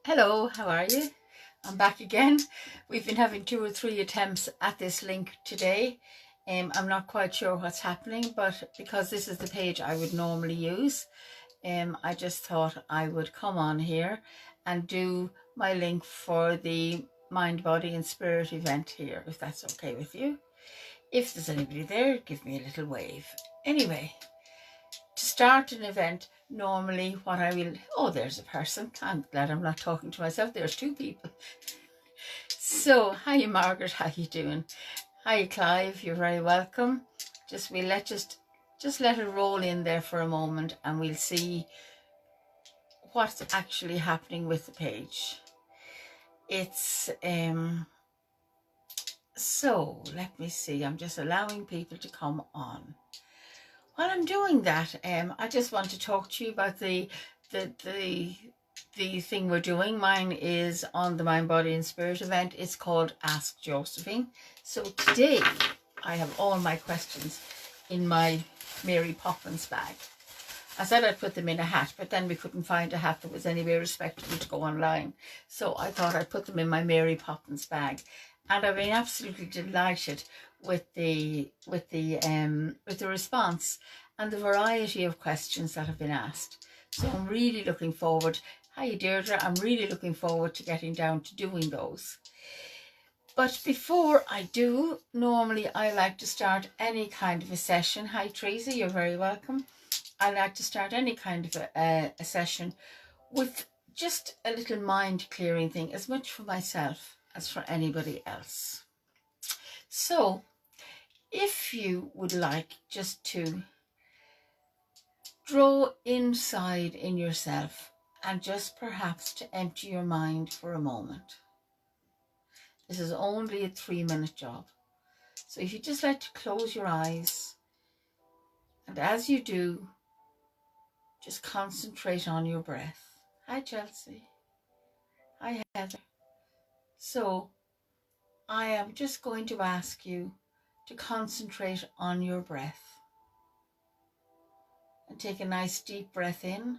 Hello, how are you? I'm back again. We've been having 2 or 3 attempts at this link today. I'm not quite sure what's happening, but because this is the page I would normally use, I just thought I would come on here and do my link for the Mind, Body and Spirit event here, if that's okay with you. If there's anybody there, give me a little wave. Anyway, to start an event, normally what I will, oh, there's a person. I'm glad I'm not talking to myself. There's 2 people. So, hiya Margaret, how you doing? Hiya Clive, you're very welcome. We'll just let it roll in there for a moment and we'll see what's actually happening with the page. It's so let me see, I'm just allowing people to come on. While I'm doing that, I just want to talk to you about the thing we're doing. Mine is on the Mind, Body and Spirit event. It's called Ask Josephine. So today I have all my questions in my Mary Poppins bag. I said I'd put them in a hat, but then we couldn't find a hat that was anywhere respectable to go online. So I thought I'd put them in my Mary Poppins bag. And I've been absolutely delighted with the response and the variety of questions that have been asked. So I'm really looking forward. Hi Deirdre, I'm really looking forward to getting down to doing those. But before I do, normally I like to start any kind of a session. Hi Tracy, you're very welcome. I like to start any kind of a session with just a little mind clearing thing, as much for myself as for anybody else. So if you would like just to draw inside in yourself and just perhaps to empty your mind for a moment. This is only a 3-minute job. So if you just like to close your eyes, and as you do, just concentrate on your breath. Hi Chelsea. Hi Heather. So I am just going to ask you to concentrate on your breath and take a nice deep breath in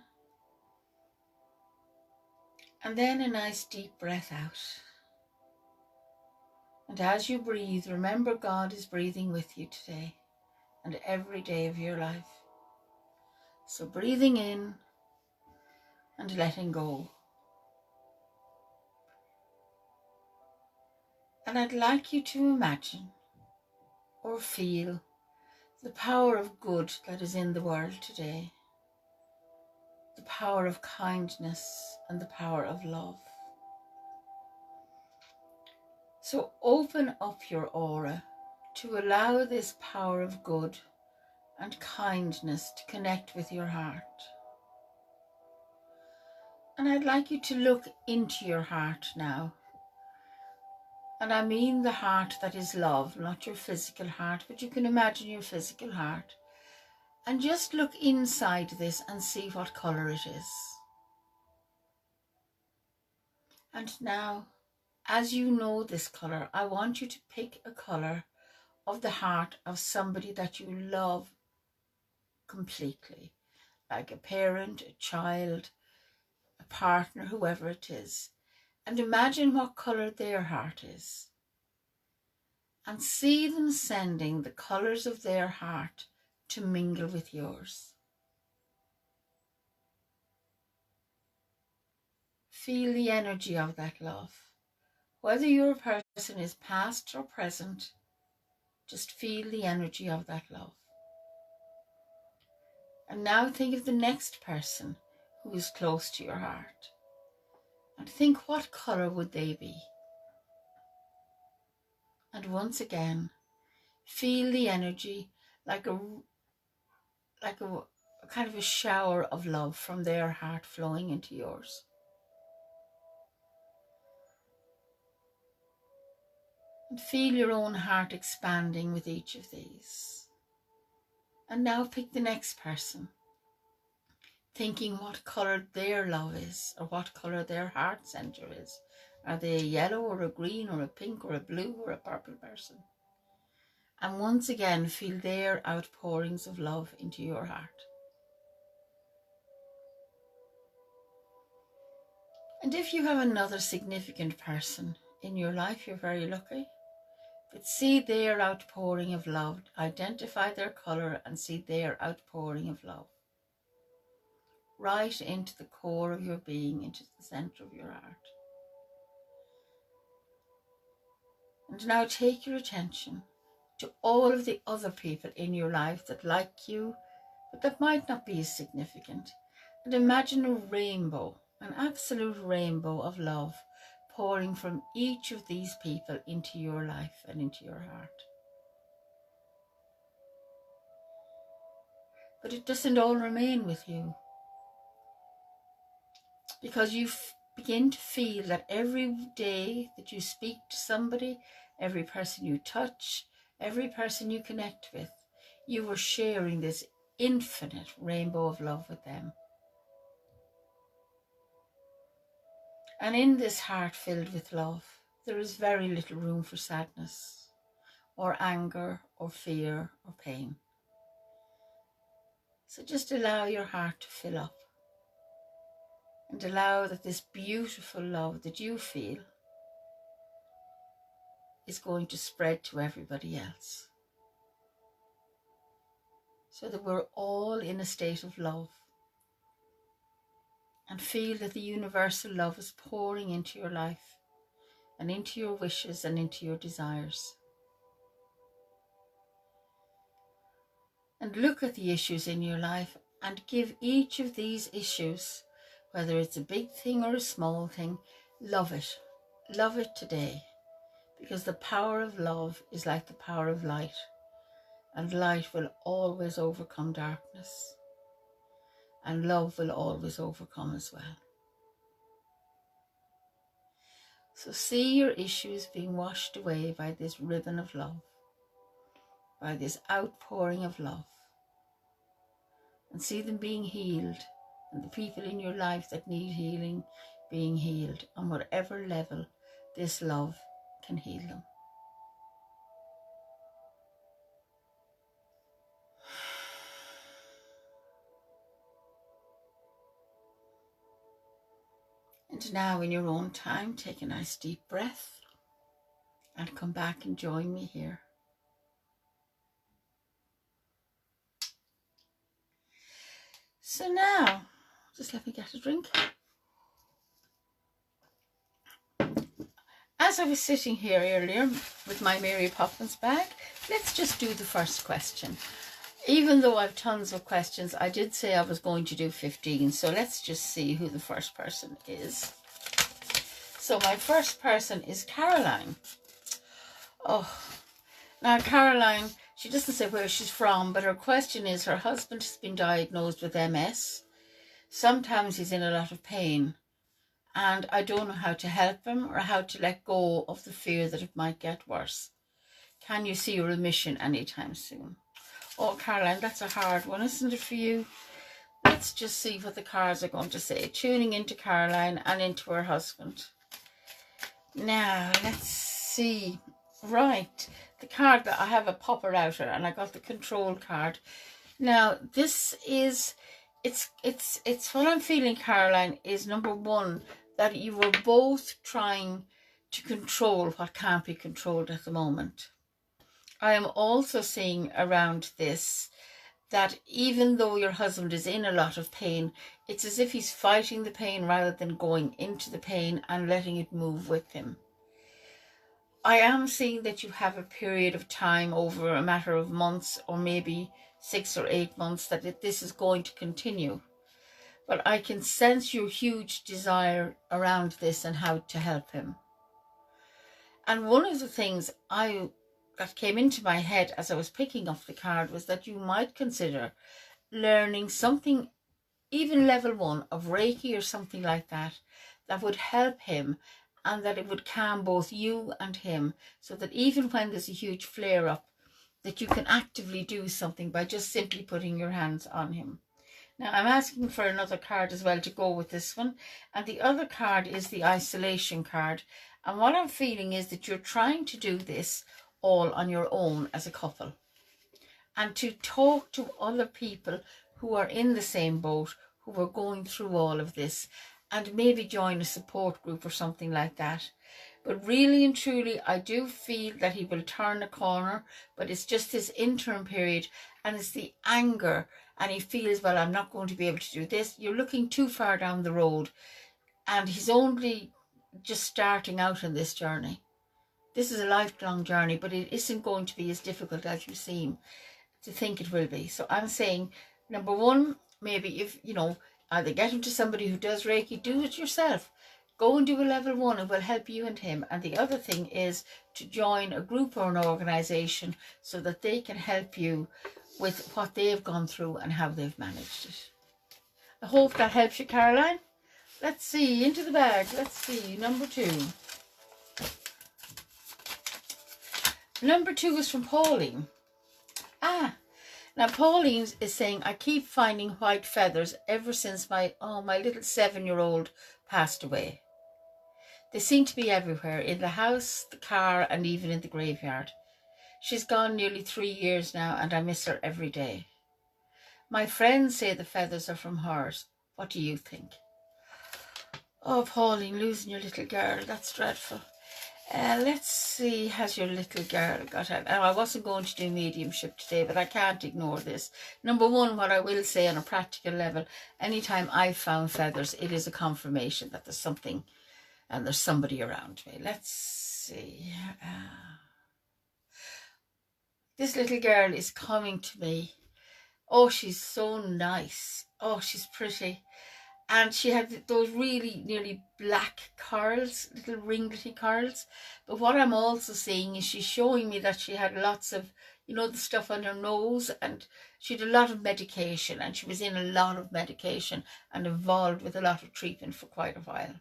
and then a nice deep breath out. And as you breathe, remember God is breathing with you today and every day of your life. So breathing in and letting go. And I'd like you to imagine or feel the power of good that is in the world today. The power of kindness and the power of love. So open up your aura to allow this power of good and kindness to connect with your heart. And I'd like you to look into your heart now. And I mean the heart that is love, not your physical heart, but you can imagine your physical heart. And just look inside this and see what colour it is. And now, as you know this colour, I want you to pick a colour of the heart of somebody that you love completely, like a parent, a child, a partner, whoever it is. And imagine what colour their heart is. And see them sending the colours of their heart to mingle with yours. Feel the energy of that love. Whether your person is past or present, just feel the energy of that love. And now think of the next person who is close to your heart. And think, what colour would they be? And once again, feel the energy like a kind of a shower of love from their heart flowing into yours. And feel your own heart expanding with each of these. And now pick the next person, thinking what colour their love is, or what colour their heart centre is. Are they a yellow or a green or a pink or a blue or a purple person? And once again, feel their outpourings of love into your heart. And if you have another significant person in your life, you're very lucky. But see their outpouring of love. Identify their colour and see their outpouring of love. Right into the core of your being, into the centre of your heart. And now take your attention to all of the other people in your life that like you, but that might not be as significant. And imagine a rainbow, an absolute rainbow of love pouring from each of these people into your life and into your heart. But it doesn't all remain with you, because you begin to feel that every day that you speak to somebody, every person you touch, every person you connect with, you are sharing this infinite rainbow of love with them. And in this heart filled with love, there is very little room for sadness or anger or fear or pain. So just allow your heart to fill up and allow that this beautiful love that you feel is going to spread to everybody else. So that we're all in a state of love and feel that the universal love is pouring into your life and into your wishes and into your desires. And look at the issues in your life and give each of these issues, whether it's a big thing or a small thing, love it. Love it today, because the power of love is like the power of light, and light will always overcome darkness, and love will always overcome as well. So see your issues being washed away by this ribbon of love, by this outpouring of love, and see them being healed, and the people in your life that need healing being healed on whatever level this love can heal them. And now in your own time, take a nice deep breath and come back and join me here. So now, just let me get a drink. As I was sitting here earlier with my Mary Poppins bag, let's just do the first question. Even though I've tons of questions, I did say I was going to do 15, so let's just see who the first person is. So my first person is Caroline. Oh, now Caroline, she doesn't say where she's from, but her question is her husband has been diagnosed with MS. Sometimes he's in a lot of pain, and I don't know how to help him or how to let go of the fear that it might get worse. Can you see a remission anytime soon? Oh, Caroline, that's a hard one, isn't it, for you? Let's just see what the cards are going to say. Tuning into Caroline and into her husband. Now, let's see. Right, the card that I have a popper outer, and I got the control card. Now, this is, it's what I'm feeling, Caroline, is number one, that you were both trying to control what can't be controlled at the moment. I am also seeing around this that even though your husband is in a lot of pain, it's as if he's fighting the pain rather than going into the pain and letting it move with him. I am seeing that you have a period of time over a matter of months, or maybe 6 or 8 months, that this is going to continue. But I can sense your huge desire around this and how to help him. And one of the things that came into my head as I was picking up the card was that you might consider learning something, even level 1 of Reiki or something like that, that would help him, and that it would calm both you and him, so that even when there's a huge flare up, that you can actively do something by just simply putting your hands on him. Now I'm asking for another card as well to go with this one, and the other card is the isolation card. And what I'm feeling is that you're trying to do this all on your own as a couple, and to talk to other people who are in the same boat, who are going through all of this, and maybe join a support group or something like that. But really and truly, I do feel that he will turn a corner, but it's just this interim period, and it's the anger, and he feels, well, I'm not going to be able to do this. You're looking too far down the road, and he's only just starting out on this journey. This is a lifelong journey, but it isn't going to be as difficult as you seem to think it will be. So I'm saying, number one, maybe if, either get him to somebody who does Reiki, do it yourself. Go and do a level 1. It will help you and him. And the other thing is to join a group or an organisation so that they can help you with what they've gone through and how they've managed it. I hope that helps you, Caroline. Let's see, into the bag. Let's see, number 2. Number 2 is from Pauline. Now Pauline is saying, I keep finding white feathers ever since my little 7-year-old passed away. They seem to be everywhere, in the house, the car, and even in the graveyard. She's gone nearly 3 years now, and I miss her every day. My friends say the feathers are from hers. What do you think? Oh, Pauline, losing your little girl, that's dreadful. Let's see, has your little girl got out? Now, I wasn't going to do mediumship today, but I can't ignore this. Number one, what I will say on a practical level, anytime I've found feathers, it is a confirmation that there's something and there's somebody around me. Let's see. This little girl is coming to me. Oh, she's so nice. Oh, she's pretty. And she had those really nearly black curls, little ringlety curls. But what I'm also seeing is she's showing me that she had lots of, the stuff on her nose, and she had a lot of medication, and she was in a lot of medication and involved with a lot of treatment for quite a while.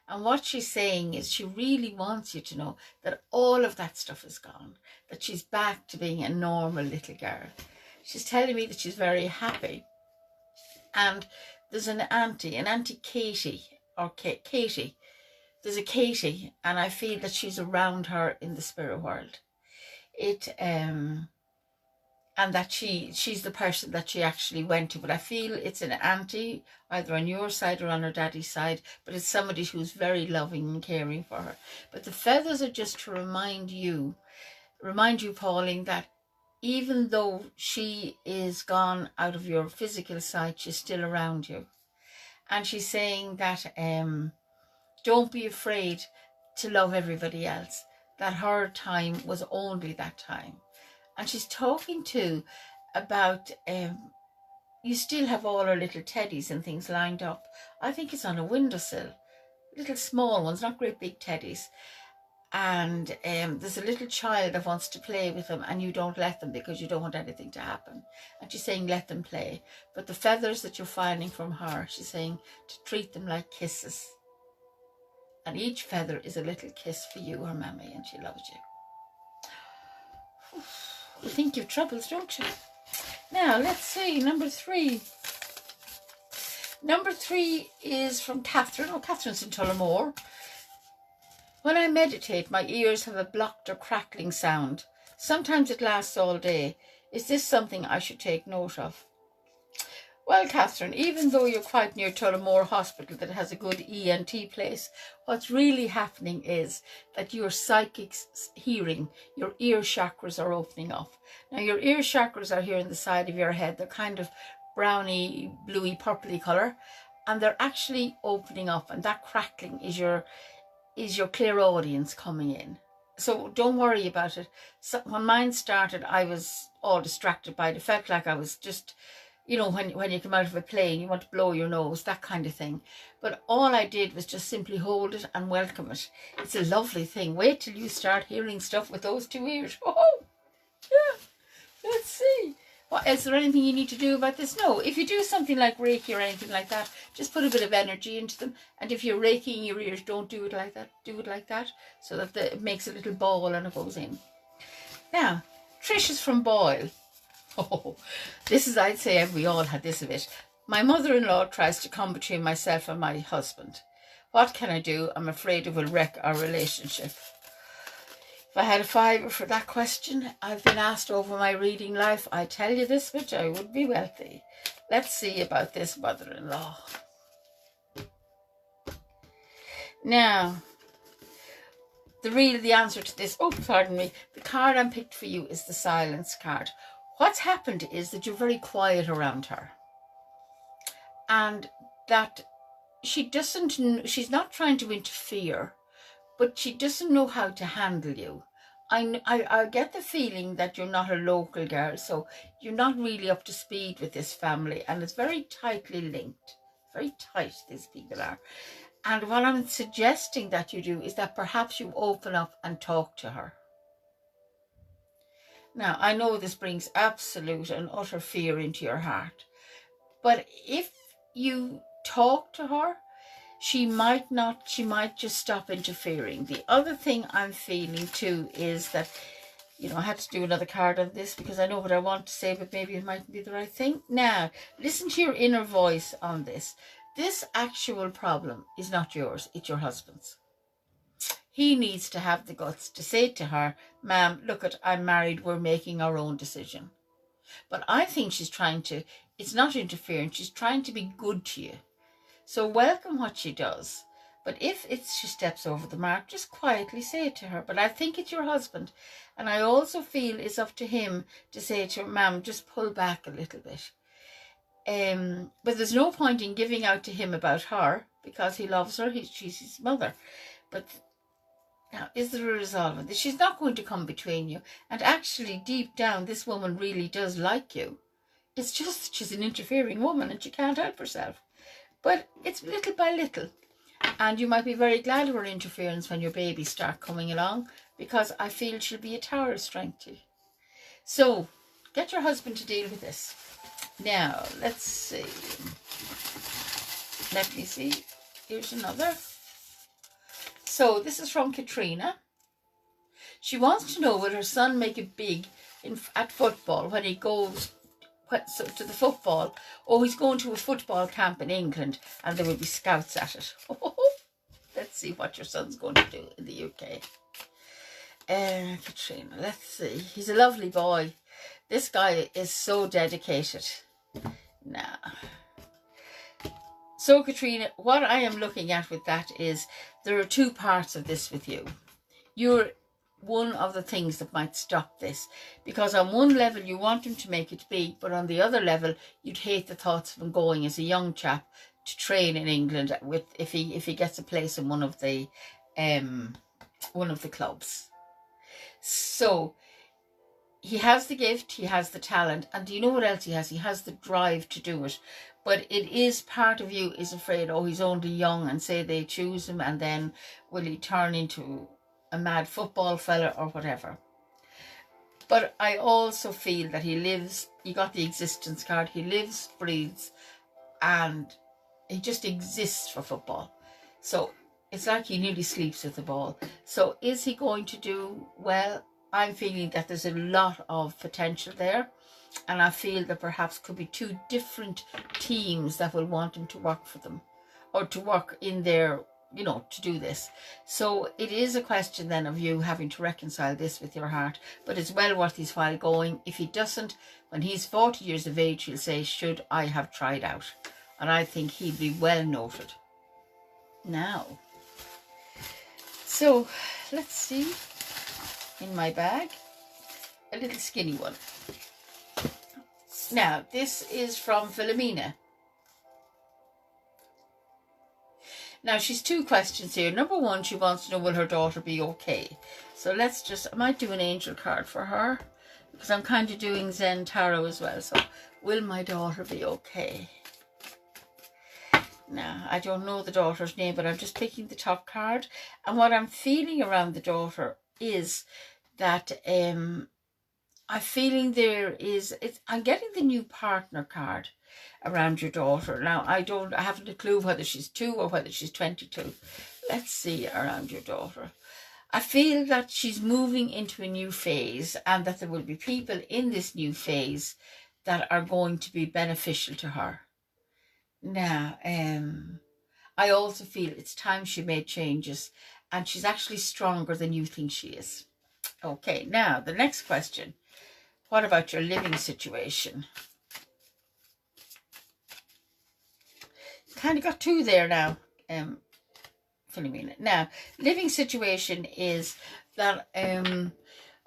And what she's saying is she really wants you to know that all of that stuff is gone, that she's back to being a normal little girl. She's telling me that she's very happy. And there's an auntie Katie, or Katie. There's a Katie, and I feel that she's around her in the spirit world. And that she's the person that she actually went to. But I feel it's an auntie, either on your side or on her daddy's side, but it's somebody who's very loving and caring for her. But the feathers are just to remind you, Pauline, that even though she is gone out of your physical sight, she's still around you. And she's saying that don't be afraid to love everybody else, that her time was only that time. And she's talking too about, you still have all her little teddies and things lined up. I think it's on a windowsill, little small ones, not great big teddies. And there's a little child that wants to play with them, and you don't let them because you don't want anything to happen. And she's saying, let them play. But the feathers that you're finding from her, she's saying to treat them like kisses. And each feather is a little kiss for you, her mammy, and she loves you. You think you've troubles, don't you? Now, let's see, number 3. Number 3 is from Catherine. Oh, Catherine's in Tullamore. When I meditate, my ears have a blocked or crackling sound. Sometimes it lasts all day. Is this something I should take note of? Well, Catherine, even though you're quite near Tullamore Hospital that has a good ENT place, what's really happening is that your psychic hearing, your ear chakras are opening up. Now, your ear chakras are here in the side of your head. They're kind of browny, bluey, purpley colour, and they're actually opening up, and that crackling is your clairaudience coming in. So don't worry about it. So when mine started, I was all distracted by it. It felt like I was just, when you come out of a plane, you want to blow your nose, that kind of thing. But all I did was just simply hold it and welcome it. It's a lovely thing. Wait till you start hearing stuff with those 2 ears. Oh, yeah. Let's see. Well, is there anything you need to do about this? No. If you do something like Reiki or anything like that, just put a bit of energy into them. And if you're Reikiing your ears, don't do it like that. Do it like that so that it makes a little ball and it goes in. Now, Trish is from Boyle. Oh, this is, I'd say we all had this of it. My mother-in-law tries to come between myself and my husband. What can I do? I'm afraid it will wreck our relationship. If I had a fiver for that question, I've been asked over my reading life, I tell you this much, I would be wealthy. Let's see about this mother-in-law. Now, the answer to this, oh, pardon me, the card I picked for you is the silence card. What's happened is that you're very quiet around her. And that she's not trying to interfere, but she doesn't know how to handle you. I get the feeling that you're not a local girl, so you're not really up to speed with this family, and it's very tightly linked. Very tight, these people are. And what I'm suggesting that you do is that perhaps you open up and talk to her. Now, I know this brings absolute and utter fear into your heart, but if you talk to her, she might just stop interfering. The other thing I'm feeling too is that, I had to do another card on this because I know what I want to say, but maybe it mightn't be the right thing. Now, listen to your inner voice on this. This actual problem is not yours, it's your husband's. He needs to have the guts to say to her, ma'am, look, I'm married, we're making our own decision. But I think it's not interfering, she's trying to be good to you. So welcome what she does. But if she steps over the mark, just quietly say it to her. But I think it's your husband. And I also feel it's up to him to say to her, ma'am, just pull back a little bit. But there's no point in giving out to him about her because he loves her. She's his mother. But now, is there a resolve in this? She's not going to come between you. And actually, deep down, this woman really does like you. It's just she's an interfering woman and she can't help herself. But it's little by little. And you might be very glad of her interference when your babies start coming along, because I feel she'll be a tower of strength to you. So, get your husband to deal with this. Now, let's see. Let me see. Here's another. So, this is from Katrina. She wants to know, will her son make it big at football when he goes to the football? Oh, he's going to a football camp in England and there will be scouts at it. Let's see what your son's going to do in the UK. Katrina, let's see. He's a lovely boy. This guy is so dedicated. Now, so Katrina, what I am looking at with that is there are two parts of this with you. You're one of the things that might stop this, because on one level you want him to make it big, but on the other level you'd hate the thoughts of him going as a young chap to train in England if he gets a place in one of the clubs. So he has the gift, he has the talent, and do you know what else he has? He has the drive to do it. But it is part of you is afraid, oh, he's only young, and say they choose him, and then will he turn into a mad football fella or whatever. But I also feel that he got the existence card, he lives, breathes, and he just exists for football. So it's like he nearly sleeps with the ball. So is he going to do well? I'm feeling that there's a lot of potential there, and I feel that perhaps could be two different teams that will want him to work for them, or to work in their, to do this. So it is a question then of you having to reconcile this with your heart, but it's well worth his while going. If he doesn't, when he's 40 years of age, he'll say, should I have tried out? And I think he'd be well noted. Now, so let's see, in my bag, a little skinny one. Now, this is from Philomena. Now, she's two questions here. Number one, she wants to know, will her daughter be okay? So I might do an angel card for her, because I'm kind of doing Zen Tarot as well. So, will my daughter be okay? Now, I don't know the daughter's name, but I'm just picking the top card. And what I'm feeling around the daughter is that I'm feeling I'm getting the new partner card around your daughter. Now, I haven't a clue whether she's 2 or whether she's 22. Let's see around your daughter. I feel that she's moving into a new phase, and that there will be people in this new phase that are going to be beneficial to her. Now, I also feel it's time she made changes, and she's actually stronger than you think she is. Okay, now the next question. What about your living situation? Kind of got 2 there now, filling me in. Now, living situation is that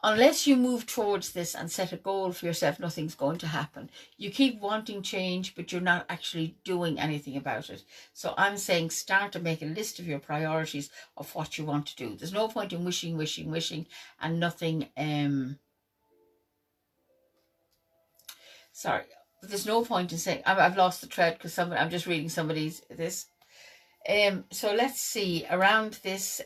unless you move towards this and set a goal for yourself, nothing's going to happen. You keep wanting change, but you're not actually doing anything about it. So I'm saying start to make a list of your priorities of what you want to do. There's no point in wishing and nothing. Sorry, there's no point in saying I've lost the thread because I'm just reading somebody's this. So let's see around this.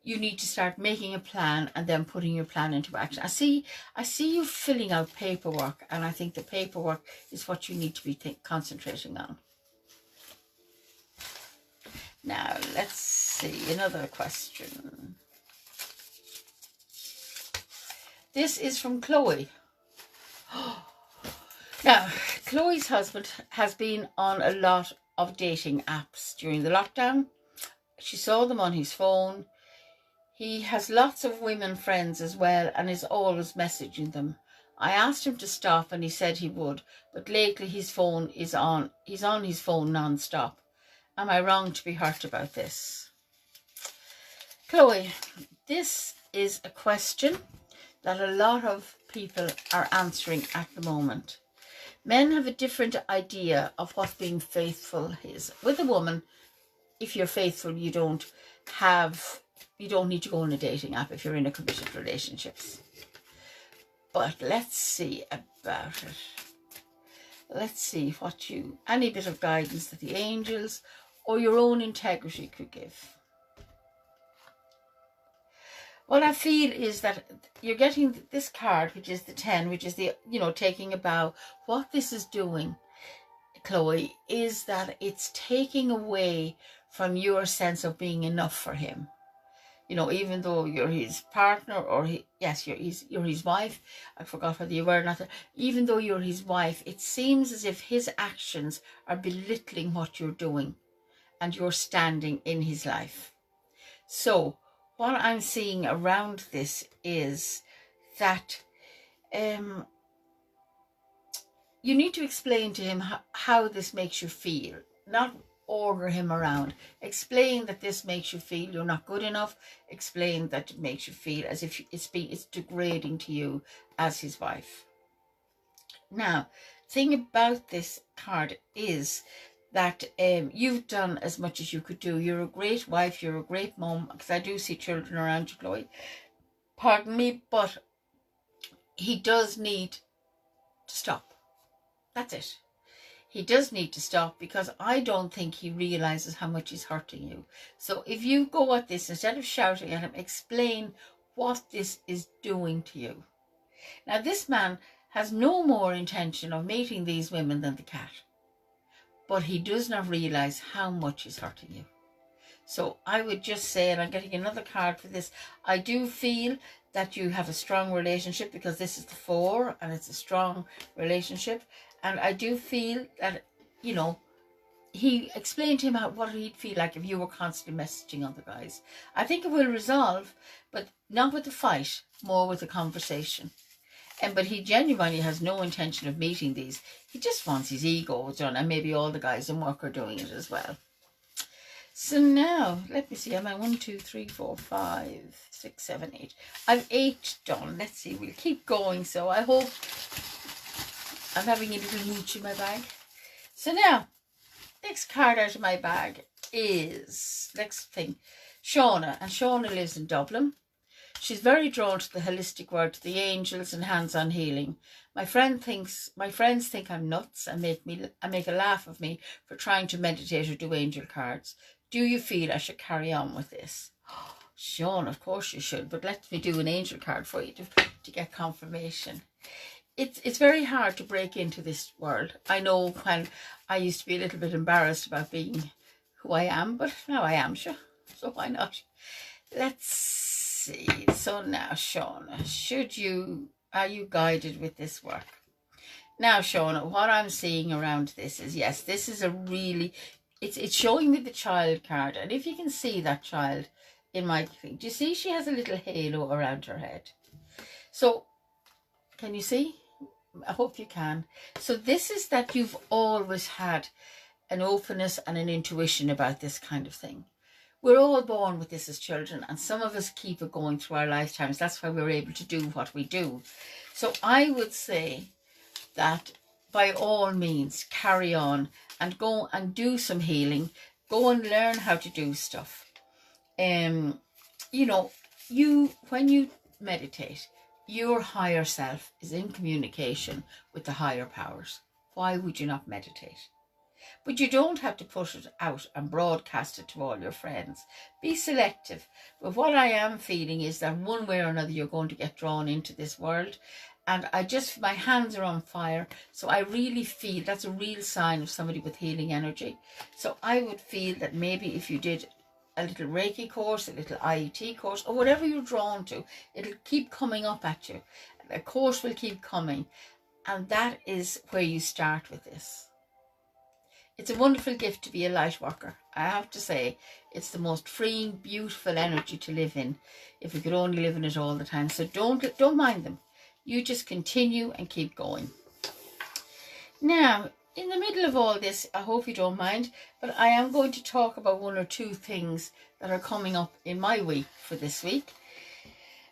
You need to start making a plan and then putting your plan into action. I see you filling out paperwork, and I think the paperwork is what you need to be concentrating on. Now, let's see another question. This is from Chloe. Now, Chloe's husband has been on a lot of dating apps during the lockdown. She saw them on his phone. He has lots of women friends as well and is always messaging them. I asked him to stop and he said he would, but lately he's on his phone non-stop. Am I wrong to be hurt about this? Chloe, this is a question that a lot of people are answering at the moment. Men have a different idea of what being faithful is. With a woman, if you're faithful, you don't need to go on a dating app if you're in a committed relationships. But let's see about it. Let's see what any bit of guidance that the angels or your own integrity could give. What I feel is that you're getting this card, which is the 10, which is the, taking a bow. What this is doing, Chloe, is that it's taking away from your sense of being enough for him. Even though you're his partner or you're his wife. I forgot whether you were or not. Even though you're his wife, it seems as if his actions are belittling what you're doing and you're standing in his life. So what I'm seeing around this is that you need to explain to him how this makes you feel, not order him around. Explain that this makes you feel you're not good enough. Explain that it makes you feel as if it's degrading to you as his wife. Now, thing about this card is that you've done as much as you could do. You're a great wife, you're a great mom, because I do see children around you, Chloe. Pardon me, but he does need to stop. That's it. He does need to stop, because I don't think he realizes how much he's hurting you. So if you go at this, instead of shouting at him, explain what this is doing to you. Now, this man has no more intention of mating these women than the cat, but he does not realize how much he's hurting you. So I would just say, and I'm getting another card for this, I do feel that you have a strong relationship, because this is the 4 and it's a strong relationship. And I do feel that, he explained to him what he'd feel like if you were constantly messaging other guys. I think it will resolve, but not with the fight, more with the conversation. But he genuinely has no intention of meeting these. He just wants his ego done, and maybe all the guys in work are doing it as well. So now, let me see, am I 1, 2, 3, 4, 5, 6, 7, 8. I've 8 done. Let's see, we'll keep going. So I hope I'm having a little mooch in my bag. So now, next card out of my bag is, next thing, Shauna. And Shauna lives in Dublin. She's very drawn to the holistic world, to the angels and hands-on healing. My friends think I'm nuts and make a laugh of me for trying to meditate or do angel cards. Do you feel I should carry on with this? Oh, Sean, of course you should, but let me do an angel card for you to get confirmation. It's very hard to break into this world. I know when I used to be a little bit embarrassed about being who I am, but now I am, sure. So why not? Let's see. So now, Shauna, are you guided with this work? Now, Shauna, what I'm seeing around this is, yes, this is a really, it's showing me the child card. And if you can see that child in my thing, do you see she has a little halo around her head? So, can you see? I hope you can. So this is that you've always had an openness and an intuition about this kind of thing. we're all born with this as children, and some of us keep it going through our lifetimes. That's why we're able to do what we do. So I would say that by all means, carry on and go and do some healing. Go and learn how to do stuff. You know, when you meditate, your higher self is in communication with the higher powers. Why would you not meditate? But you don't have to put it out and broadcast it to all your friends. Be selective. But what I am feeling is that one way or another you're going to get drawn into this world. And my hands are on fire. So I really feel that's a real sign of somebody with healing energy. So I would feel that maybe if you did a little Reiki course, a little IET course, or whatever you're drawn to, it'll keep coming up at you. A course will keep coming. And that is where you start with this. It's a wonderful gift to be a light worker. I have to say, it's the most freeing, beautiful energy to live in, if we could only live in it all the time. So don't mind them. You just continue and keep going. Now, in the middle of all this, I hope you don't mind, but I am going to talk about one or two things that are coming up in my week for this week.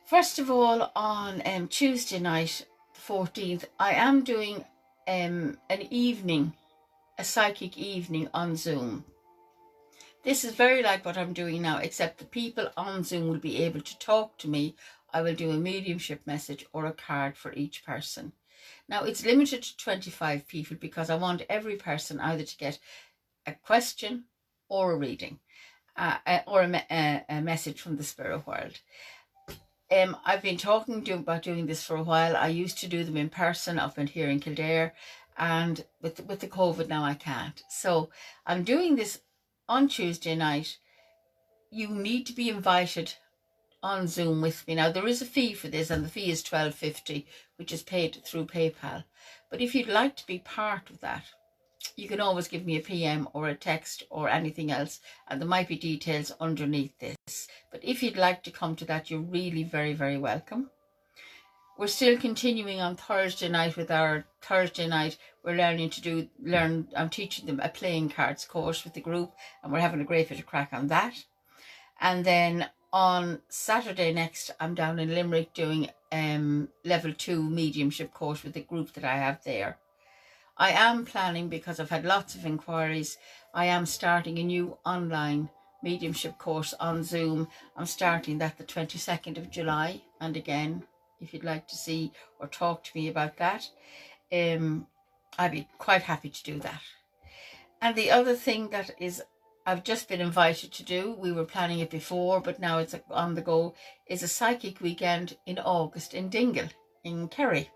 First of all, on Tuesday night, the 14th, I am doing a psychic evening on Zoom. This is very like what I'm doing now, except the people on Zoom will be able to talk to me. I will do a mediumship message or a card for each person. Now, it's limited to 25 people because I want every person either to get a question or a reading or a message from the spirit world. I've been talking about doing this for a while. I used to do them in person up in here in Kildare, and with the COVID now I can't. So I'm doing this on Tuesday night. You need to be invited on Zoom with me. Now, there is a fee for this, and the fee is $12.50, which is paid through PayPal. But if you'd like to be part of that, you can always give me a PM or a text or anything else, and there might be details underneath this. But if you'd like to come to that, you're really very, very welcome. We're still continuing on Thursday night with our Thursday night. We're I'm teaching them a playing cards course with the group, and we're having a great bit of crack on that. And then on Saturday next, I'm down in Limerick doing level 2 mediumship course with the group that I have there. I am planning, because I've had lots of inquiries, I am starting a new online mediumship course on Zoom. I'm starting that the 22nd of July. And again, if you'd like to see or talk to me about that, I'd be quite happy to do that. And the other thing that is I've just been invited to do, we were planning it before, but now it's on the go, is a psychic weekend in August in Dingle, in Kerry.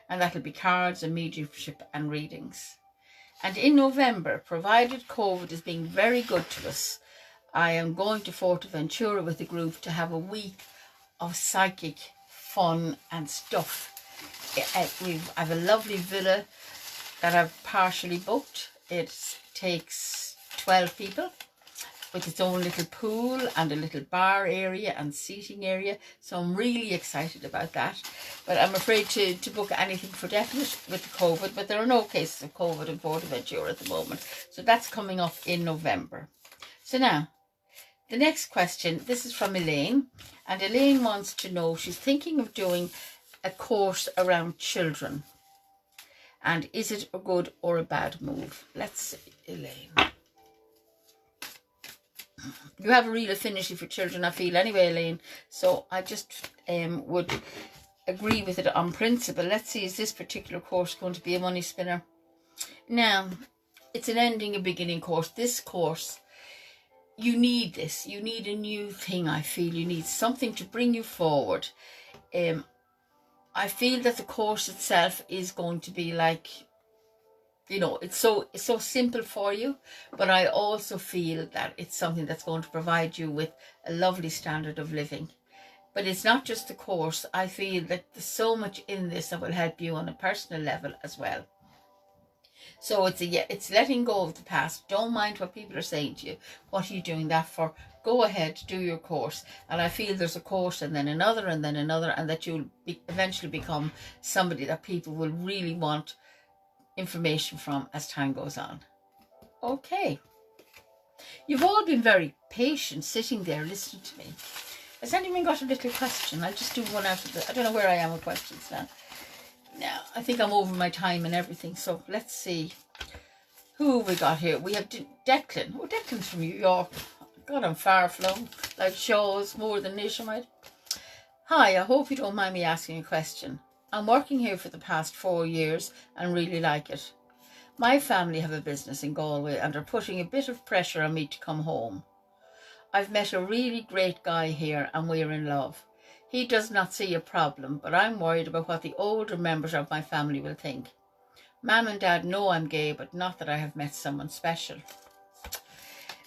And that'll be cards and mediumship and readings. And in November, provided COVID is being very good to us, I am going to Forteventura with the group to have a week of psychic fun and stuff. I have a lovely villa that I've partially booked. It takes 12 people with its own little pool and a little bar area and seating area. So I'm really excited about that. But I'm afraid to book anything for definite with the COVID. But there are no cases of COVID in Forteventura at the moment. So that's coming up in November. So now, the next question, this is from Elaine. And Elaine wants to know, she's thinking of doing a course around children. And is it a good or a bad move? Let's see, Elaine. You have a real affinity for children, I feel, anyway, Elaine. So I just would agree with it on principle. Let's see, is this particular course going to be a money spinner? Now, it's an ending and beginning course. This course, you need this. You need a new thing, I feel. You need something to bring you forward. I feel that the course itself is going to be like, you know, it's so simple for you, but I also feel that it's something that's going to provide you with a lovely standard of living. But it's not just the course. I feel that there's so much in this that will help you on a personal level as well. So it's letting go of the past. Don't mind what people are saying to you. What are you doing that for? Go ahead, do your course. And I feel there's a course and then another and then another, and that you'll eventually become somebody that people will really want information from as time goes on. Okay. You've all been very patient sitting there listening to me. Has anyone got a little question? I'll just do one after the... I don't know where I am with questions now. Now, I think I'm over my time and everything, so let's see. Who have we got here? We have Declan. Oh, Declan's from New York. God, I'm far flung. Like Shaw's, more than Nishamite. Hi, I hope you don't mind me asking a question. I'm working here for the past 4 years and really like it. My family have a business in Galway and are putting a bit of pressure on me to come home. I've met a really great guy here and we're in love. He does not see a problem, but I'm worried about what the older members of my family will think. Mum and Dad know I'm gay, but not that I have met someone special.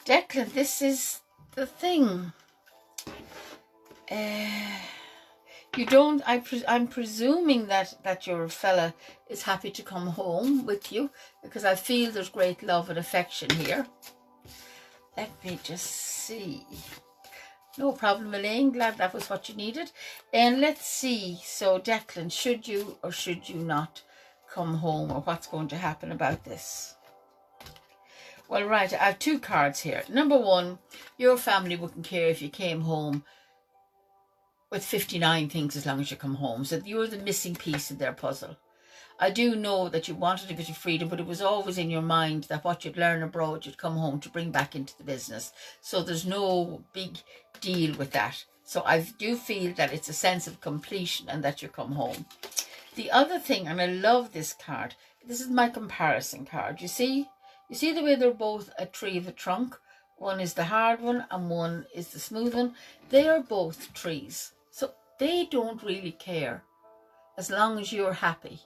Declan, this is the thing. You don't, I'm presuming that your fella is happy to come home with you, because I feel there's great love and affection here. Let me just see. No problem, Elaine. Glad that was what you needed. And let's see. So, Declan, should you or should you not come home, or what's going to happen about this? Well, right, I have 2 cards here. Number 1, your family wouldn't care if you came home with 59 things as long as you come home. So you're the missing piece in their puzzle. I do know that you wanted a bit of freedom, but it was always in your mind that what you'd learn abroad, you'd come home to bring back into the business. So there's no big deal with that. So I do feel that it's a sense of completion and that you come home. The other thing, and I love this card, this is my comparison card. You see the way they're both a tree of a trunk? One is the hard one and one is the smooth one. They are both trees. So they don't really care as long as you're happy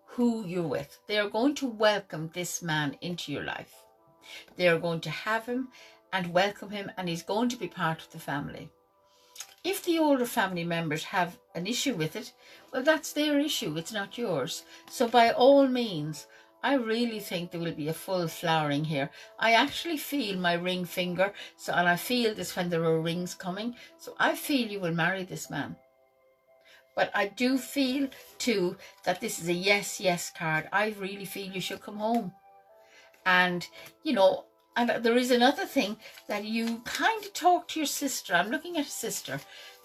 who you're with. They are going to welcome this man into your life. They are going to have him and welcome him, and he's going to be part of the family. If the older family members have an issue with it, well, that's their issue. It's not yours. So by all means, I really think there will be a full flowering here. I actually feel my ring finger, and I feel this when there are rings coming. So I feel you will marry this man. But I do feel too that this is a yes, yes card. I really feel you should come home. And, you know, and there is another thing, that you kind of talk to your sister. I'm looking at a sister,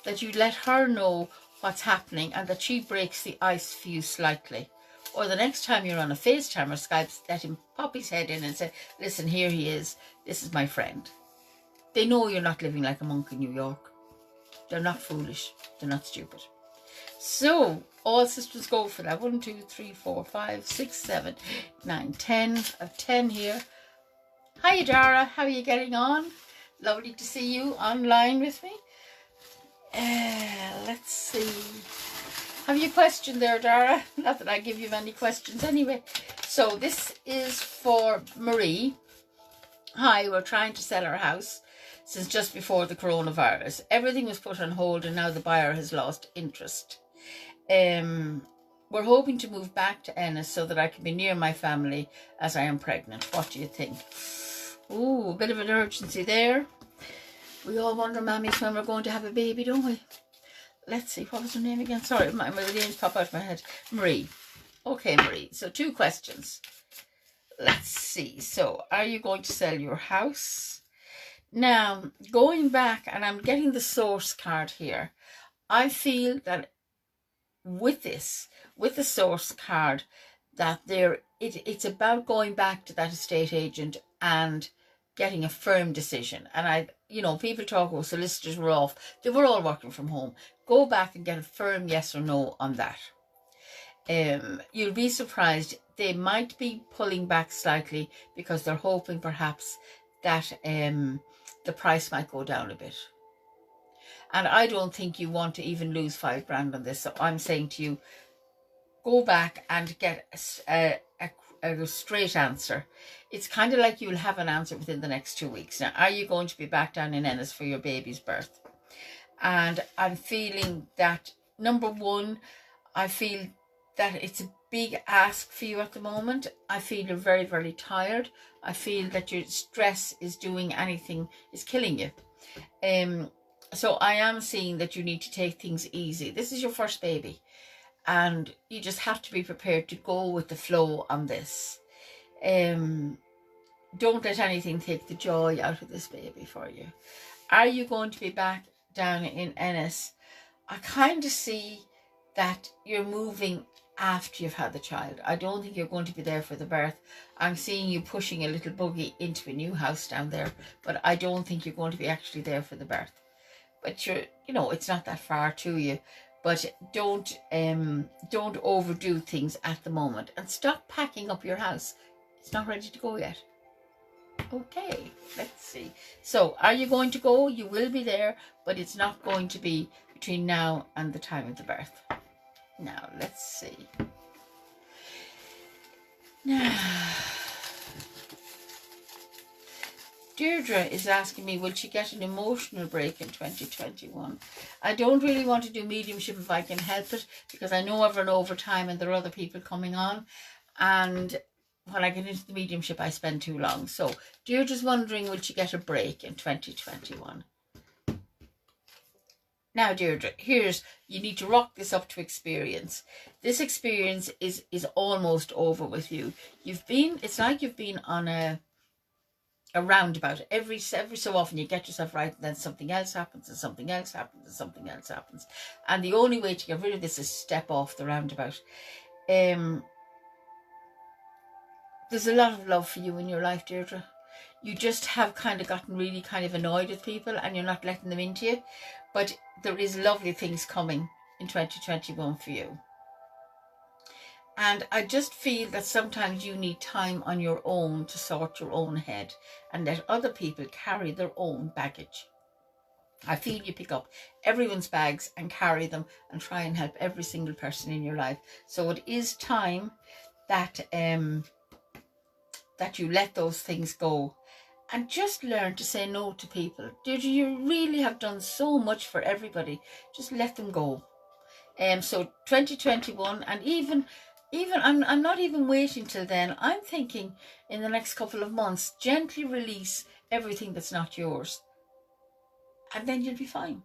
that you let her know what's happening and that she breaks the ice for you slightly. Or the next time you're on a FaceTime or Skype, let him pop his head in and say, listen, here he is. This is my friend. They know you're not living like a monk in New York. They're not foolish. They're not stupid. So, all sisters go for that. 1, 2, 3, 4, 5, 6, 7, 9, 10. I have 10 here. Hi, Dara. How are you getting on? Lovely to see you online with me. Let's see. Have you a question there, Dara? Not that I give you many questions anyway. So, this is for Marie. Hi, we're trying to sell our house since just before the coronavirus. Everything was put on hold and now the buyer has lost interest. We're hoping to move back to Ennis so that I can be near my family as I am pregnant. What do you think? Ooh, a bit of an urgency there. We all wonder, mammies, when we're going to have a baby, don't we? Let's see, what was her name again? Sorry, my names pop out of my head. Marie. Okay, Marie. So 2 questions. Let's see. So, are you going to sell your house? Now, going back, and I'm getting the source card here. I feel that with this, with the source card, that it's about going back to that estate agent and getting a firm decision. And people talk, solicitors were off. They were all working from home. Go back and get a firm yes or no on that. You'll be surprised. They might be pulling back slightly because they're hoping perhaps that the price might go down a bit. And I don't think you want to even lose 5 grand on this. So I'm saying to you, go back and get a straight answer. It's kind of like you'll have an answer within the next 2 weeks. Now, are you going to be back down in Ennis for your baby's birth? And I'm feeling that, number 1, I feel that it's a big ask for you at the moment. I feel you're very, very tired. I feel that your stress is killing you. So I am seeing that you need to take things easy. This is your first baby, and you just have to be prepared to go with the flow on this. don't let anything take the joy out of this baby for you. Are you going to be back down in Ennis? I kind of see that you're moving after you've had the child. I don't think you're going to be there for the birth. I'm seeing you pushing a little buggy into a new house down there, but I don't think you're going to be actually there for the birth. But you're, you know, it's not that far to you. But don't overdo things at the moment, and stop packing up your house. It's not ready to go yet. Okay, let's see. So, are you going to go? You will be there, but it's not going to be between now and the time of the birth. Now, let's see. Now, Deirdre is asking me, will she get an emotional break in 2021? I don't really want to do mediumship if I can help it, because I know I've run over time and there are other people coming on, and when I get into the mediumship I spend too long. So Deirdre's wondering, will she get a break in 2021? Now, Deirdre, you need to rock this up to experience. This experience is almost over with you. It's like you've been on a roundabout. Every so often you get yourself right, and then something else happens, and something else happens, and something else happens. And the only way to get rid of this is step off the roundabout. There's a lot of love for you in your life, Deirdre. You just have kind of gotten really kind of annoyed with people, and you're not letting them into you. But there is lovely things coming in 2021 for you. And I just feel that sometimes you need time on your own to sort your own head and let other people carry their own baggage. I feel you pick up everyone's bags and carry them and try and help every single person in your life. So it is time that you let those things go and just learn to say no to people. Did you really have done so much for everybody? Just let them go. So 2021, and even I'm not even waiting till then. I'm thinking in the next couple of months, gently release everything that's not yours, and then you'll be fine.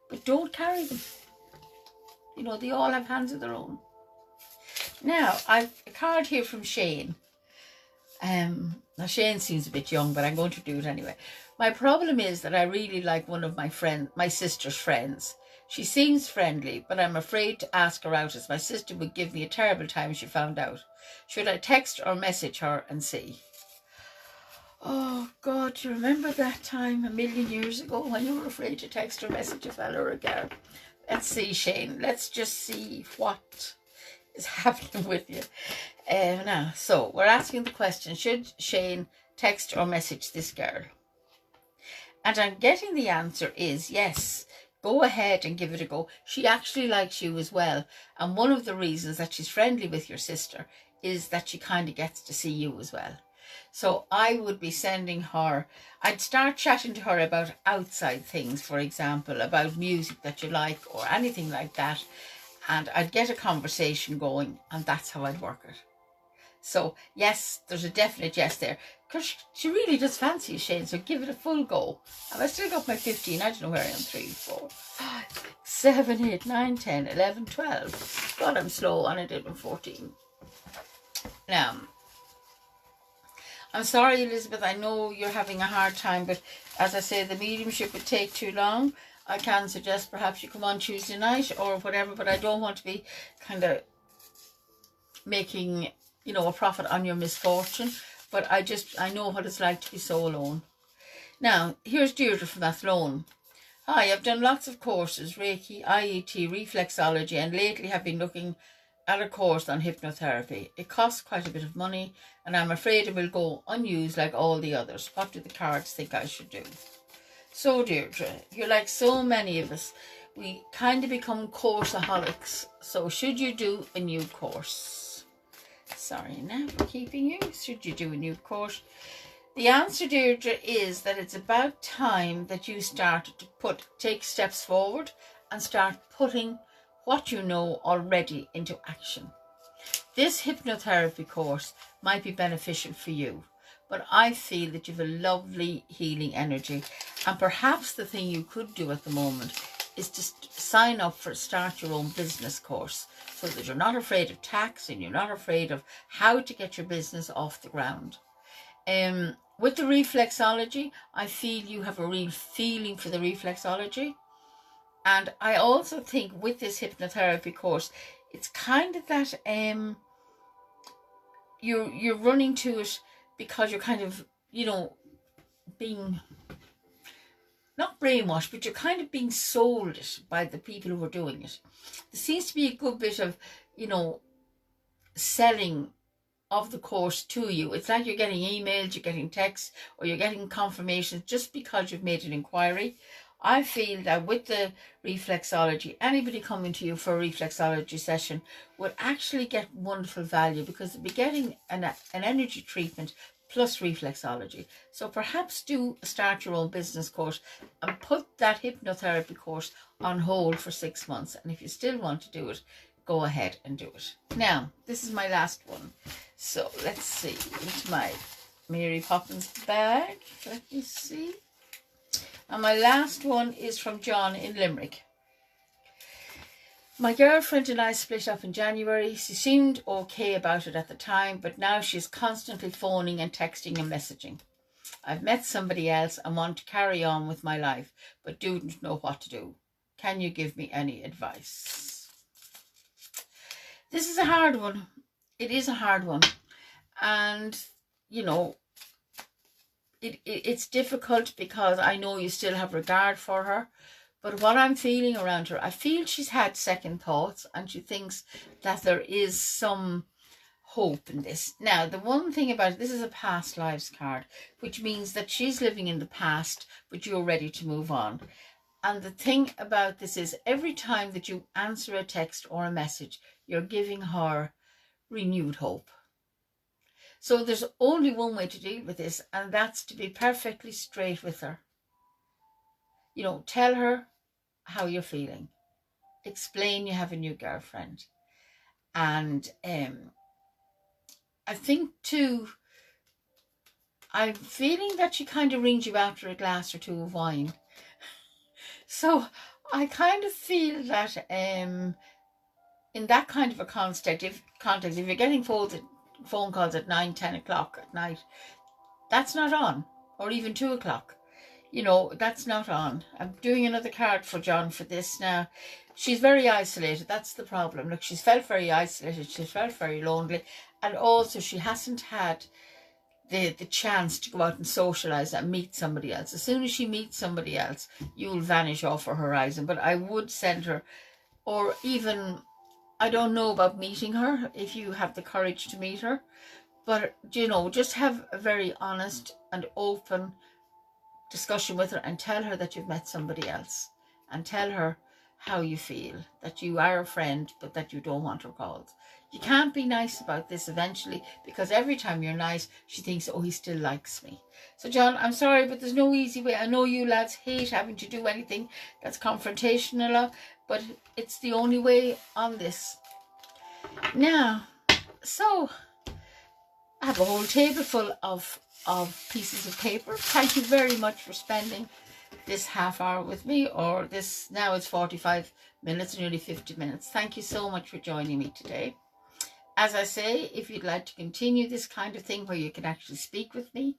But don't carry them. You know, they all have hands of their own. Now, I've a card here from Shane. Now Shane seems a bit young, but I'm going to do it anyway. My problem is that I really like one of my sister's friends. She seems friendly, but I'm afraid to ask her out, as my sister would give me a terrible time if she found out. Should I text or message her and see? Oh God, do you remember that time a million years ago when you were afraid to text or message a fella or a girl? Let's see, Shane. Let's just see what is happening with you. Now, so we're asking the question, should Shane text or message this girl? And I'm getting the answer is yes. Go ahead and give it a go. She actually likes you as well. And one of the reasons that she's friendly with your sister is that she kind of gets to see you as well. So I would be sending her, I'd start chatting to her about outside things, for example, about music that you like or anything like that. And I'd get a conversation going, and that's how I'd work it. So yes, there's a definite yes there, because she really does fancy you, Shane, so give it a full go. And I still got my 15, I don't know where I am, 3, 4, 5, 6, 7, 8, 9, 10, 11, 12. God, I'm slow, and I did my 14. Now, I'm sorry, Elizabeth, I know you're having a hard time, but as I say, the mediumship would take too long. I can suggest perhaps you come on Tuesday night or whatever, but I don't want to be kind of making, you know, a profit on your misfortune. But I know what it's like to be so alone. Now, here's Deirdre from Athlone. Hi, I've done lots of courses, Reiki, IET, reflexology, and lately have been looking at a course on hypnotherapy. It costs quite a bit of money, and I'm afraid it will go unused like all the others. What do the cards think I should do? So Deirdre, you're like so many of us. We kind of become courseaholics. So should you do a new course? Sorry now for keeping you. Should you do a new course? The answer, Deirdre, is that it's about time that you started to take steps forward and start putting what you know already into action. This hypnotherapy course might be beneficial for you, but I feel that you have a lovely healing energy, and perhaps the thing you could do at the moment is to sign up for start your own business course, so that you're not afraid of tax and you're not afraid of how to get your business off the ground. With the reflexology, I feel you have a real feeling for the reflexology. And I also think with this hypnotherapy course, it's kind of that you're running to it because you're kind of, being not brainwashed, but you're kind of being sold it by the people who are doing it. There seems to be a good bit of, selling of the course to you. It's like you're getting emails, you're getting texts, or you're getting confirmations just because you've made an inquiry. I feel that with the reflexology, anybody coming to you for a reflexology session would actually get wonderful value, because they'll be getting an energy treatment plus reflexology. So perhaps do start your own business course and put that hypnotherapy course on hold for 6 months. And if you still want to do it, go ahead and do it. Now, this is my last one. So let's see, into my Mary Poppins bag. Let me see. And my last one is from John in Limerick. My girlfriend and I split up in January. She seemed okay about it at the time, but now she's constantly phoning and texting and messaging. I've met somebody else and want to carry on with my life, but don't know what to do. Can you give me any advice? This is a hard one. It is a hard one. And, it's difficult because I know you still have regard for her. But what I'm feeling around her, I feel she's had second thoughts and she thinks that there is some hope in this. Now, the one thing about it, this is a past lives card, which means that she's living in the past, but you're ready to move on. And the thing about this is every time that you answer a text or a message, you're giving her renewed hope. So there's only one way to deal with this, and that's to be perfectly straight with her. Tell her how you're feeling. Explain you have a new girlfriend. And I think too, I'm feeling that she kind of rings you after a glass or two of wine. So I kind of feel that in that kind of a context, if you're getting phone calls at 9, 10 o'clock at night, that's not on. Or even 2 o'clock. That's not on. I'm doing another card for John for this now. She's very isolated. That's the problem. Look, she's felt very isolated. She's felt very lonely. And also she hasn't had the chance to go out and socialise and meet somebody else. As soon as she meets somebody else, you'll vanish off her horizon. But I would send her, or even, I don't know about meeting her, if you have the courage to meet her. But, just have a very honest and open discussion with her and tell her that you've met somebody else, and tell her how you feel, that you are a friend but that you don't want her called. You can't be nice about this eventually, because every time you're nice she thinks, oh, he still likes me. So John, I'm sorry, but there's no easy way. I know you lads hate having to do anything that's confrontational, but it's the only way on this. Now, so I have a whole table full of pieces of paper. Thank you very much for spending this half hour with me, or this, now it's 45 minutes, nearly 50 minutes. Thank you so much for joining me today. As I say, if you'd like to continue this kind of thing where you can actually speak with me,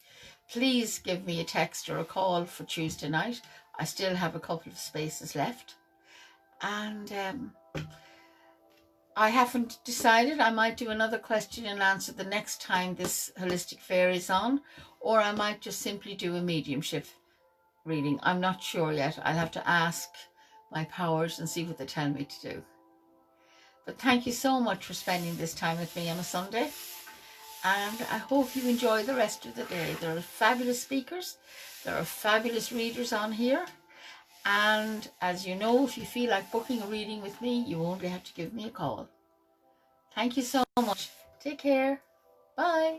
please give me a text or a call for Tuesday night. I still have a couple of spaces left. And I haven't decided. I might do another question and answer the next time this Holistic Fair is on, or I might just simply do a mediumship reading. I'm not sure yet. I'll have to ask my powers and see what they tell me to do. But thank you so much for spending this time with me on a Sunday, and I hope you enjoy the rest of the day. There are fabulous speakers, there are fabulous readers on here, and as you know, if you feel like booking a reading with me, you only have to give me a call. Thank you so much. Take care. Bye.